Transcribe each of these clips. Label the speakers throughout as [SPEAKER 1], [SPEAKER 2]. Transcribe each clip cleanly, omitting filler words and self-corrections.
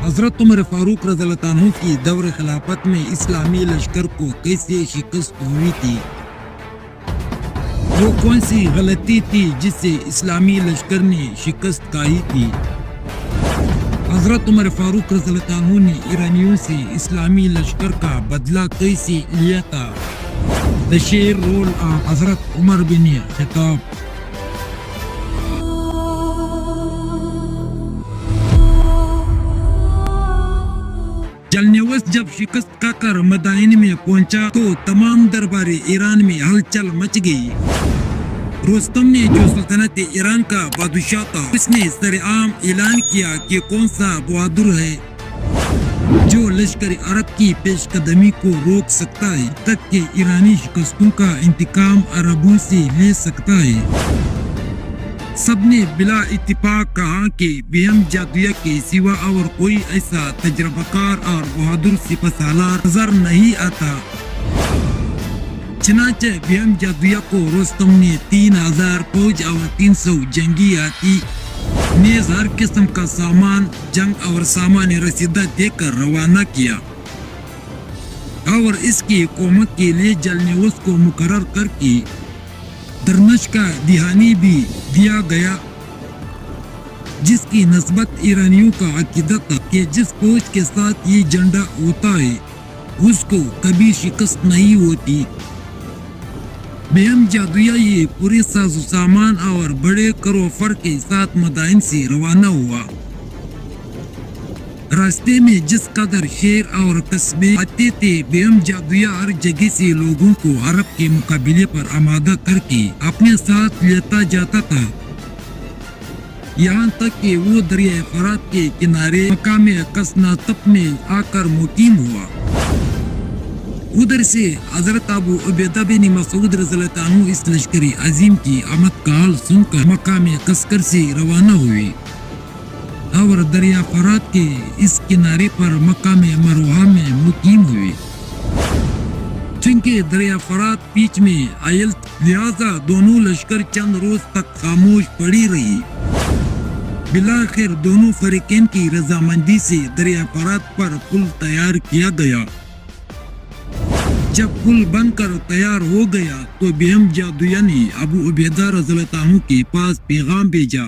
[SPEAKER 1] حضرت عمر فاروق رضی اللہ عنہ کی دور خلافت میں اسلامی لشکر کو کیسے شکست ہوئی تھی؟ وہ کون سی غلطی تھی جس سے اسلامی لشکر نے شکست کھائی تھی؟ حضرت عمر فاروق رضی اللہ عنہ نے ایرانیوں سے اسلامی لشکر کا بدلہ کیسے لیا تھا؟ The شیر رول آف حضرت عمر بن خطاب۔ جلنیوس جب شکست کا کر مدائن میں پہنچا تو تمام دربار ایران میں ہلچل مچ گئی۔ رستم نے جو سلطنت ایران کا بادشاہ تھا، اس نے سرعام اعلان کیا کہ کون سا بہادر ہے جو لشکر عرب کی پیش قدمی کو روک سکتا ہے، تک کہ ایرانی شکستوں کا انتقام عربوں سے لے سکتا ہے۔ سب نے بلا اتفاق کہا کہ بھیم جادویا کے سوا اور کوئی ایسا تجربہ کار اور بہادر سپہ سالار نظر نہیں آتا۔ چنانچہ بھیم جادویا کو رستم نے 3000 فوج اور 300 جنگی ہاتھی نیز ہر قسم کا سامان جنگ اور سامان رسیدہ دے کر روانہ کیا، اور اس کی حکومت کے لیے جلنیوس کو مقرر کر کے درنش کا دہانی بھی دیا گیا، جس کی نسبت ایرانیوں کا عقیدہ تھا کہ جس فوج کے ساتھ یہ جھنڈا ہوتا ہے اس کو کبھی شکست نہیں ہوتی۔ بھیم جادویا یہ پورے ساز و سامان اور بڑے کروفر کے ساتھ مدائن سے روانہ ہوا۔ راستے میں جس قدر شہر اور قصبے آتے تھے، بھیم جادویا ہر جگہ سے لوگوں کو عرب کے مقابلے پر آمادہ کر کے اپنے ساتھ لیتا جاتا تھا، یہاں تک کہ وہ دریائے فرات کے کنارے مقام قسنطب میں آ کر مقیم ہوا۔ ادھر سے حضرت ابو عبیدہ بن مسعود رضی اللہ عنہ اس لشکری عظیم کی آمد کا حال سن کر مقام قسکر سے روانہ ہوئے اور دریا فرات کے اس کنارے پر مقام مروہ میں مقیم ہوئے۔ چونکہ دریا فرات بیچ میں آئل لہذا دونوں لشکر چند روز تک خاموش پڑی رہی۔ بلاخر دونوں فریقین کی رضامندی سے دریا فرات پر پل تیار کیا گیا۔ جب پل بن کر تیار ہو گیا تو بھیم جادویا نے ابو عبیدہ رضی اللہ عنہ کے پاس پیغام بھیجا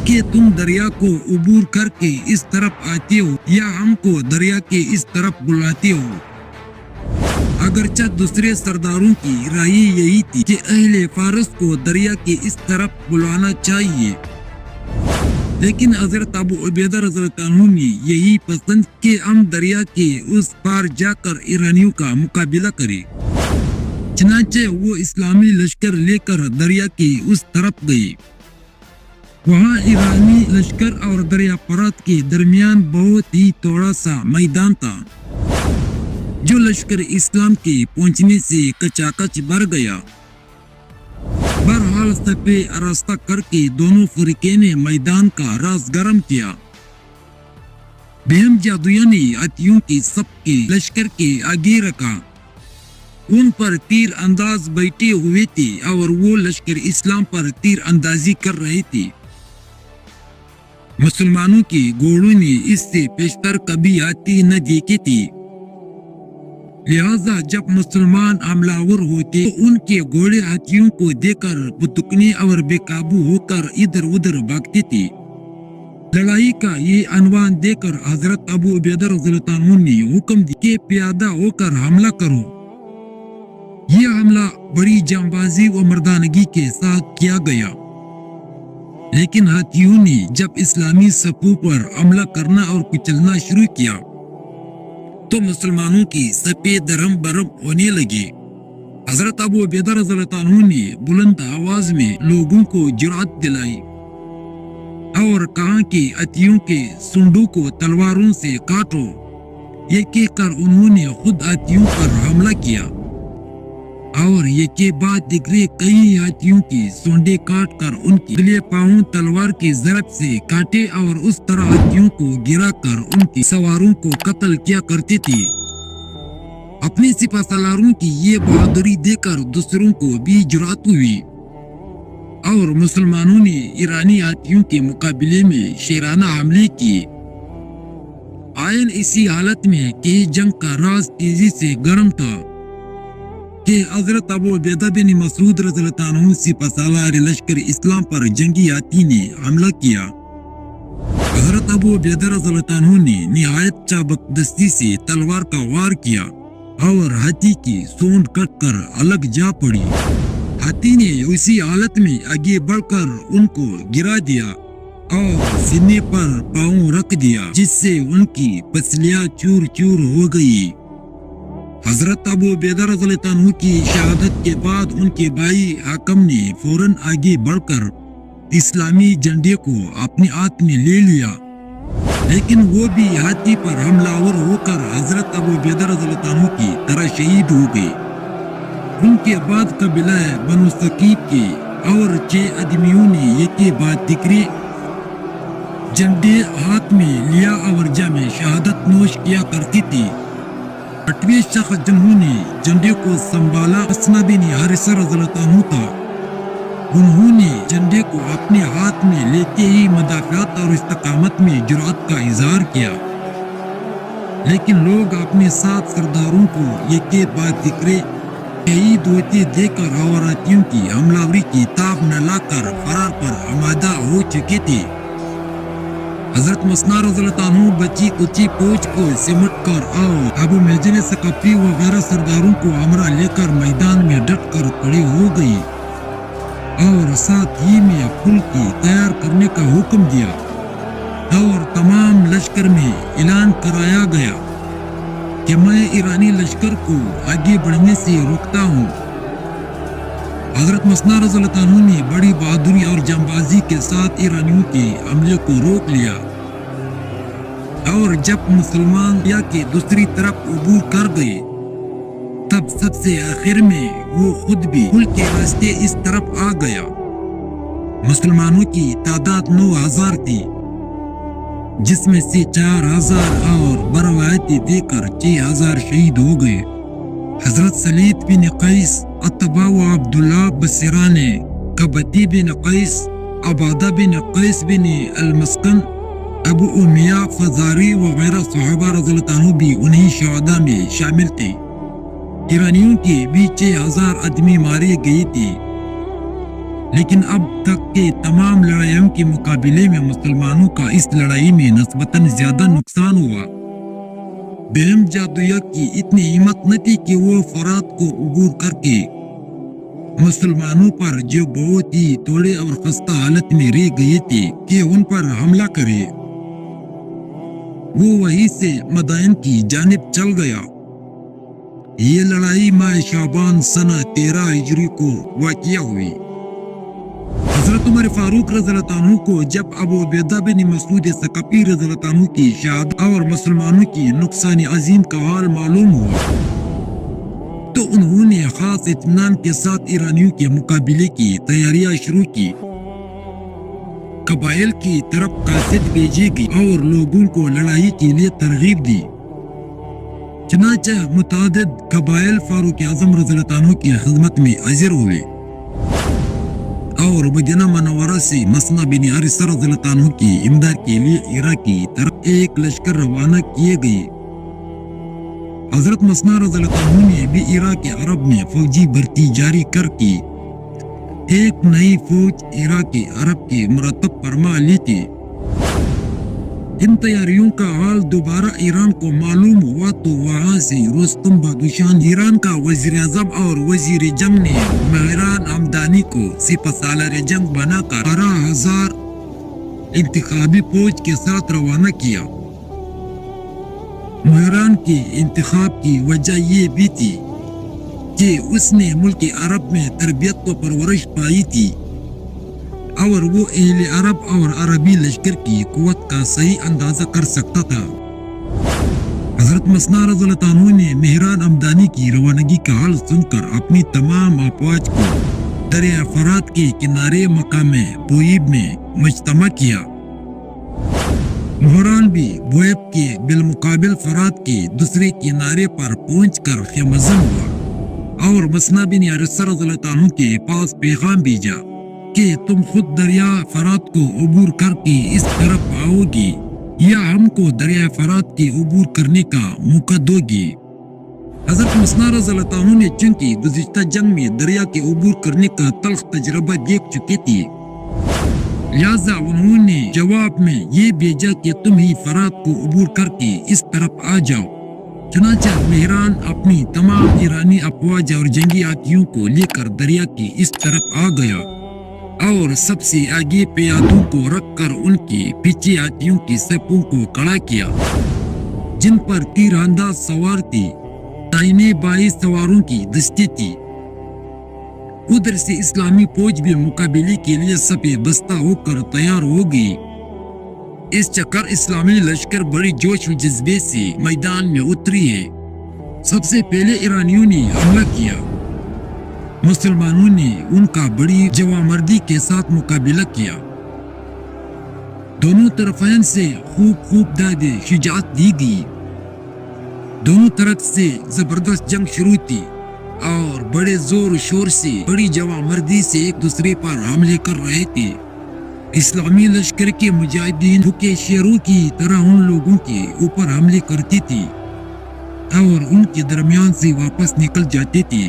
[SPEAKER 1] کہ تم دریا کو عبور کر کے اس طرف آتے ہو یا ہم کو دریا کے اس طرف بلاتے ہو۔ اگرچہ دوسرے سرداروں کی رائے یہی تھی کہ اہل فارس کو دریا کے اس طرف بلانا چاہیے، لیکن حضرت ابو عبیدہ رضی اللہ عنہ نے یہی پسند کہ ہم دریا کے اس پار جا کر ایرانیوں کا مقابلہ کریں۔ چنانچہ وہ اسلامی لشکر لے کر دریا کے اس طرف گئے۔ وہاں ایرانی لشکر اور دریا فرات کے درمیان بہت ہی تھوڑا سا میدان تھا، جو لشکر اسلام کے پہنچنے سے کچاکچ بھر گیا۔ بہرحال صفے آراستہ کر کے دونوں فریقین نے میدان کا راز گرم کیا۔ بھیم جادویا نے ہاتھیوں کی صف کے لشکر کے آگے رکھا، ان پر تیر انداز بیٹھے ہوئے تھے اور وہ لشکر اسلام پر تیر اندازی کر رہے تھے۔ مسلمانوں کے گھوڑوں نے اس سے پیشتر کبھی ہاتھی نہ دیکھے تھے، لہذا جب مسلمان حملہ آور ہوتے تو ان کے گھوڑے ہاتھیوں کو دیکھ کر بتکنے اور بے قابو ہو کر ادھر ادھر بھاگتے تھے۔ لڑائی کا یہ عنوان دے کر حضرت ابو عبیدہ رضی اللہ عنہ نے حکم دیا کہ پیادہ ہو کر حملہ کرو۔ یہ حملہ بڑی جانبازی و مردانگی کے ساتھ کیا گیا، لیکن ہاتھیوں نے جب اسلامی صفوں پر حملہ کرنا اور کچلنا شروع کیا تو مسلمانوں کی صفیں درہم برہم ہونے لگے۔ حضرت ابو عبیدہ رضی اللہ عنہ نے بلند آواز میں لوگوں کو جرأت دلائی اور کہا کہ ہاتھیوں کے سونڈوں کو تلواروں سے کاٹو۔ یہ کہہ کر انہوں نے خود ہاتھیوں پر حملہ کیا اور یہ کے بعد دیگرے کئی ہاتھیوں کی سونڈیں کاٹ کر ان کے اگلے پاؤں تلوار کی ضرب سے کاٹے اور اس طرح ہاتھیوں کو گرا کر ان کی سواروں کو قتل کیا کرتے تھے۔ اپنے سپہ سالاروں کی یہ بہادری دیکھ کر دوسروں کو بھی جرأت ہوئی اور مسلمانوں نے ایرانی ہاتھیوں کے مقابلے میں شیرانہ حملے کیے۔ آئین اسی حالت میں کہ جنگ کا راز تیزی سے گرم تھا کہ حضرت ابو عبیدہ بن مسعود رضی اللہ عنہ سپہ سالار لشکر اسلام پر جنگی ہاتھی نے حملہ کیا۔ حضرت ابو عبیدہ رضی اللہ عنہ نے نہایت چابک دستی سے تلوار کا وار کیا اور ہاتھی کی سونڈ کٹ کر الگ جا پڑی۔ ہاتھی نے اسی حالت میں آگے بڑھ کر ان کو گرا دیا اور سینے پر پاؤں رکھ دیا، جس سے ان کی پسلیاں چور چور ہو گئی۔ حضرت ابو عبیدہ رضی اللہ عنہ کی شہادت کے بعد ان کے بھائی حاکم نے فوراً آگے بڑھ کر اسلامی جھنڈے کو اپنے ہاتھ میں لے لیا، لیکن وہ بھی ہاتھی پر حملہ آور ہو کر حضرت ابو عبیدہ رضی اللہ عنہ کی طرح شہید ہو گئے۔ ان کے بعد قبیلہ بنو ثقیف کے اور 6 آدمیوں نے یہ بات دیکھی جھنڈے ہاتھ میں لیا اور جامع شہادت نوش کیا کرتی تھی۔ 8ویں شخص جنہوں نے جھنڈے کو سنبھالا اسنا بن حارثہ رضی اللہ عنہ تھا۔ انہوں نے جھنڈے کو اپنے ہاتھ میں لیتے ہی مدافعت اور استقامت میں جرأت کا اظہار کیا، لیکن لوگ اپنے ساتھ سرداروں کو یہ بات ذکرے شہید ہوتے دیکھ کر حواراتیوں کی حملہ آوری کی تاب نہ لا کر فرار پر آمادہ ہو چکے تھے۔ حضرت مسنا رضی اللہ عنہ بچی کچی فوج کو سمٹ کر اور ابو محجن ثقفی وغیرہ سرداروں کو ہمراہ لے کر میدان میں ڈٹ کر کھڑے ہو گئی اور ساتھ ہی میں پل کی تیار کرنے کا حکم دیا اور تمام لشکر میں اعلان کرایا گیا کہ میں ایرانی لشکر کو آگے بڑھنے سے روکتا ہوں۔ حضرت مسنا رضی اللہ عنہ نے بڑی بہادری اور جانبازی کے ساتھ ایرانیوں کے حملے کو روک لیا، اور جب مسلمان یا کے دوسری طرف عبور کر گئے تب سب سے آخر میں وہ خود بھی پل کے راستے اس طرف آ گیا۔ مسلمانوں کی تعداد 9000 تھی، جس میں سے 4000 اور بروایت دے کر 6000 شہید ہو گئے۔ حضرت سلید بن قیس، عتبہ و عبداللہ بصیرانی، کبتی بن قیس، عبادہ بن قیس بن المسکن، ابو امیہ فزاری وغیرہ صحابہ رضی اللہ عنہ بھی انہی شہداء میں شامل تھے۔ ایرانیوں کے بھی 6000 آدمی مارے گئے تھے، لیکن اب تک کے تمام لڑائیوں کے مقابلے میں مسلمانوں کا اس لڑائی میں نسبتاً زیادہ نقصان ہوا۔ بہم جادویہ کی اتنی ہمت نہ تھی کہ وہ فرات کو عبور کر کے مسلمانوں پر جو بہت ہی تھوڑے اور خستہ حالت میں رہ گئے تھے کہ ان پر حملہ کرے۔ وہ وہیں سے مدائن کی جانب چل گیا۔ یہ لڑائی ماہ شعبان سنہ 13 ہجری کو واقع ہوئی۔ حضرت عمر فاروق رضی اللہ عنہ کو جب ابو عبیدہ بن مسعود ثقفی رضی اللہ عنہ کی شہادت اور مسلمانوں کی نقصان عظیم کا حال معلوم ہوا تو انہوں نے خاص اطمینان کے ساتھ ایرانیوں کے مقابلے کی تیاریاں شروع کی۔ قبائل کی طرف قاصد بھیجے گئے اور لوگوں کو لڑائی کے لیے ترغیب دی۔ چنانچہ متعدد قبائل فاروق اعظم رضی اللہ عنہ کی خدمت میں حاضر ہوئے اور مدینہ منورہ سے مسنا بن حارثہ رضی اللہ عنہ کی امداد کے لیے عراق کی طرف ایک لشکر روانہ کیے گئے۔ حضرت مسنا رضی اللہ عنہ نے بھی عراق عرب میں فوجی بھرتی جاری کر کے ایک نئی فوج عراق عرب کے مرتب فرما لی تھی۔ ان تیاریوں کا حال دوبارہ ایران کو معلوم ہوا تو وہاں سے رستم بادشاہ ایران کا وزیر اعظم اور وزیر جنگ نے مہران ہمدانی کو سپہ سالار جنگ بنا کر 12,000 انتخابی فوج کے ساتھ روانہ کیا۔ مہران کے انتخاب کی وجہ یہ بھی تھی کہ اس نے ملک عرب میں تربیت و پرورش پائی تھی اور وہ اہل عرب اور عربی لشکر کی قوت کا صحیح اندازہ کر سکتا تھا۔ حضرت مسنا رضی اللہ عنہ نے مہران ہمدانی کی روانگی کا حال سن کر اپنی تمام افواج کو دریا فرات کے کنارے مقام بوئیب میں مجتمع کیا۔ مہران بھی بوئیب کے بالمقابل فرات کے دوسرے کنارے پر پہنچ کر خیمہ زن ہوا اور مسنا بن حارثہ رضی اللہ عنہ کے پاس پیغام بھیجا کہ تم خود دریا فرات کو عبور کر کے اس طرف آؤ گی یا ہم کو دریائے فرات کے عبور کرنے کا موقع دو گی؟ حضرت مسنا رضی اللہ عنہ نے چونکہ گزشتہ جنگ میں دریا کے عبور کرنے کا تلخ تجربہ دیکھ چکے تھے، لہذا انہوں نے جواب میں یہ بھیجا کہ تم ہی فرات کو عبور کر کے اس طرف آ جاؤ۔ چنانچہ مہران اپنی تمام ایرانی افواج اور جنگی ہاتھیوں کو لے کر دریا کی اس طرف آ گیا اور سب سے آگے پیادوں کو رکھ کر ان کے پیچھے ہاتھیوں کی صفوں کو کھڑا کیا جن پر تیر انداز سوار تھی، دائیں بائیں سواروں کی دستی تھی۔ ادھر سے اسلامی فوج بھی مقابلے کے لیے صفے بستہ ہو کر تیار ہو گئی۔ اس چکر اسلامی لشکر بڑی جوش و جذبے سے میدان میں اتری ہے۔ سب سے پہلے ایرانیوں نے حملہ کیا، مسلمانوں نے ان کا بڑی جوامردی کے ساتھ مقابلہ کیا۔ دونوں طرفین سے خوب دادے شجاعت دی گئی۔ دونوں طرف سے زبردست جنگ شروع تھی اور بڑے زور و شور سے بڑی جوامردی سے ایک دوسرے پر حملے کر رہے تھے۔ اسلامی لشکر کے مجاہدین بھوکے شیروں کی طرح ان لوگوں کے اوپر حملے کرتی تھی اور ان کے درمیان سے واپس نکل جاتے تھے۔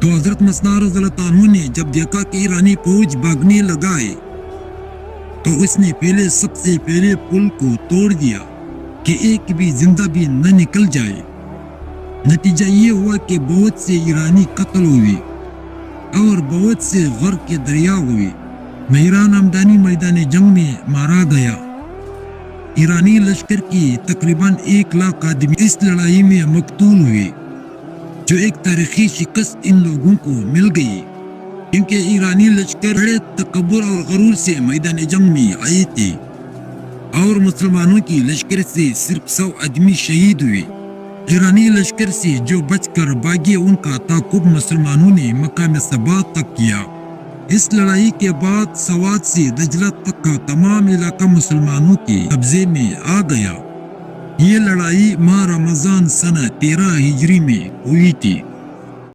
[SPEAKER 1] تو حضرت مسنا رضی اللہ عنہ نے جب دیکھا کہ ایرانی فوج بھاگنے لگا ہے تو اس نے سب سے پہلے پل کو توڑ دیا کہ ایک بھی زندہ بھی نہ نکل جائے۔ نتیجہ یہ ہوا کہ بہت سے ایرانی قتل ہوئے اور بہت سے غرق کے دریا ہوئے۔ مہران ہمدانی میدان جنگ میں مارا گیا۔ ایرانی لشکر کی تقریباً 1 لاکھ آدمی اس لڑائی میں مقتول ہوئے، جو ایک تاریخی شکست ان لوگوں کو مل گئی، کیونکہ ایرانی لشکر بڑے تکبر اور غرور سے میدان جنگ میں آئے تھے اور مسلمانوں کی لشکر سے صرف 100 آدمی شہید ہوئے۔ ایرانی لشکر سے جو بچ کر بھاگے ان کا تعاقب مسلمانوں نے مقام ثبات تک کیا۔ اس لڑائی کے بعد سوات سے دجلہ تک کا تمام علاقہ مسلمانوں کے قبضے میں آ گیا۔ یہ لڑائی ماہ رمضان سنہ 13 ہجری میں ہوئی تھی۔